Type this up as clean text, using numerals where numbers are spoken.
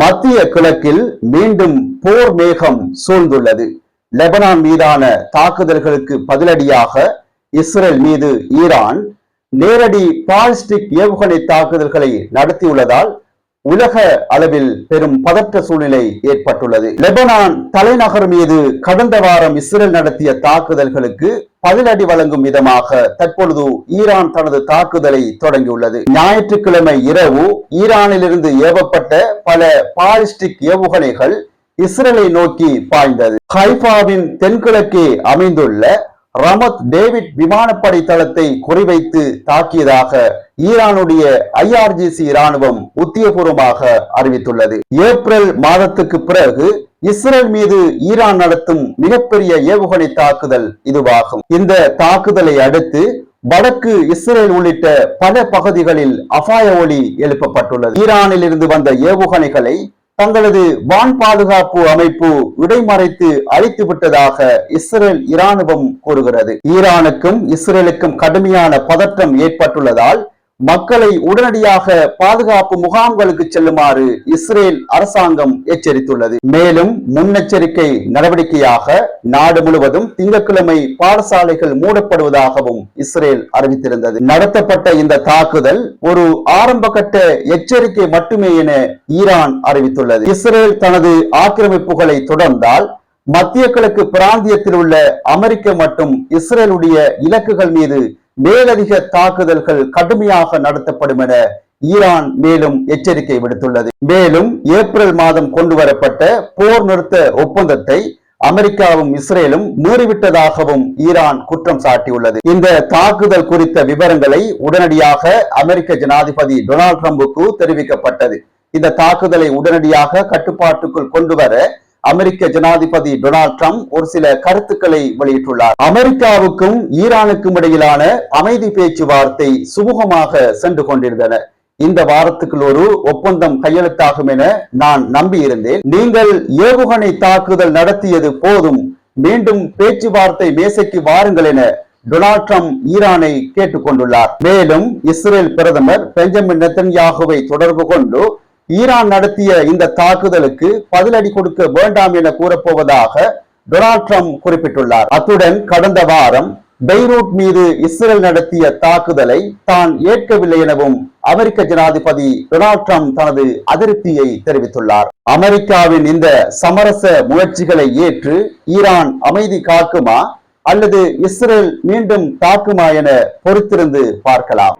மத்திய கிழக்கில் மீண்டும் போர் மேகம் சூழ்ந்துள்ளது. லெபனான் மீதான தாக்குதல்களுக்கு பதிலடியாக இஸ்ரேல் மீது ஈரான் நேரடி பாலிஸ்டிக் ஏவுகணை தாக்குதல்களை நடத்தியுள்ளதால் உலக அளவில் பெரும் பதற்ற சூழ்நிலை ஏற்பட்டுள்ளது. லெபனான் தலைநகர் மீது கடந்த வாரம் இஸ்ரேல் நடத்திய தாக்குதல்களுக்கு பதிலடி வழங்கும் விதமாக தற்பொழுது ஈரான் தனது தாக்குதலை தொடங்கியுள்ளது. ஞாயிற்றுக்கிழமை இரவு ஈரானிலிருந்து ஏவப்பட்ட பல பாலிஸ்டிக் ஏவுகணைகள் இஸ்ரேலை நோக்கி பாய்ந்தது. ஹைஃபாவின் தென்கிழக்கே அமைந்துள்ள ரமத் டேவிட் விமானப்படை தளத்தை குறிவைத்து தாக்கியதாக ஈரானுடைய IRGC இராணுவம் உத்தியபூர்வமாக அறிவித்துள்ளது. ஏப்ரல் மாதத்துக்கு பிறகு இஸ்ரேல் மீது ஈரான் நடத்தும் மிகப்பெரிய ஏவுகணை தாக்குதல் இதுவாகும். இந்த தாக்குதலை அடுத்து வடக்கு இஸ்ரேல் உள்ளிட்ட பல பகுதிகளில் அபாய ஒலி எழுப்பப்பட்டுள்ளது. ஈரானில் இருந்து வந்த ஏவுகணைகளை தங்களது வான் பாதுகாப்பு அமைப்பு இடைமறைத்து அழித்து விட்டதாக இஸ்ரேல் இராணுவம் கூறுகிறது. ஈரானுக்கும் இஸ்ரேலுக்கும் கடுமையான பதற்றம் ஏற்பட்டுள்ளதால் மக்களை உடனடியாக பாதுகாப்பு முகாம்களுக்கு செல்லுமாறு இஸ்ரேல் அரசாங்கம் எச்சரித்துள்ளது. மேலும் முன்னெச்சரிக்கை நடவடிக்கையாக நாடு முழுவதும் திங்கட்கிழமை பாடசாலைகள் மூடப்படுவதாகவும் இஸ்ரேல் அறிவித்திருந்தது. நடத்தப்பட்ட இந்த தாக்குதல் ஒரு ஆரம்ப கட்ட எச்சரிக்கை மட்டுமே என ஈரான் அறிவித்துள்ளது. இஸ்ரேல் தனது ஆக்கிரமிப்புகளை தொடர்ந்தால் மத்திய கிழக்கு பிராந்தியத்தில் உள்ள அமெரிக்க மற்றும் இஸ்ரேலுடைய இலக்குகள் மீது மேலதிக தாக்குதல்கள் கடுமையாக நடத்தப்படும் என ஈரான் மேலும் எச்சரிக்கை விடுத்துள்ளது. மேலும் ஏப்ரல் மாதம் கொண்டு வரப்பட்ட போர் நிறுத்த ஒப்பந்தத்தை அமெரிக்காவும் இஸ்ரேலும் மீறிவிட்டதாகவும் ஈரான் குற்றம் சாட்டியுள்ளது. இந்த தாக்குதல் குறித்த விவரங்களை உடனடியாக அமெரிக்க ஜனாதிபதி டொனால்ட் ட்ரம்புக்கு தெரிவிக்கப்பட்டது. இந்த தாக்குதலை உடனடியாக கட்டுப்பாட்டுக்குள் கொண்டு வர அமெரிக்க ஜனாதிபதி டொனால்ட் ட்ரம்ப் ஒரு சில கருத்துக்களை வெளியிட்டுள்ளார். அமெரிக்காவுக்கும் ஈரானுக்கும் இடையிலான அமைதி பேச்சுவார்த்தை சுமூகமாக சென்று கொண்டிருந்தன. இந்த வாரத்துக்குள் ஒரு ஒப்பந்தம் கையெழுத்தாகும் என நான் நம்பியிருந்தேன். நீங்கள் ஏவுகணை தாக்குதல் நடத்தியது போதும், மீண்டும் பேச்சுவார்த்தை மேசைக்கு வாருங்கள் என டொனால்ட் ட்ரம்ப் ஈரானை கேட்டுக் கொண்டுள்ளார். மேலும் இஸ்ரேல் பிரதமர் பெஞ்சமின் நெத்தன்யாகுவை தொடர்பு கொண்டு ஈரான் நடத்திய இந்த தாக்குதலுக்கு பதிலடி கொடுக்க வேண்டாம் என கூறப்போவதாக டொனால்ட் ட்ரம்ப் குறிப்பிட்டுள்ளார். அத்துடன் கடந்த வாரம் பெய்ரூட் மீது இஸ்ரேல் நடத்திய தாக்குதலை தான் ஏற்கவில்லை எனவும் அமெரிக்க ஜனாதிபதி டொனால்ட் ட்ரம்ப் தனது அதிருப்தியை தெரிவித்துள்ளார். அமெரிக்காவின் இந்த சமரச முயற்சிகளை ஏற்று ஈரான் அமைதி காக்குமா அல்லது இஸ்ரேல் மீண்டும் தாக்குமா என பொறுத்திருந்து பார்க்கலாம்.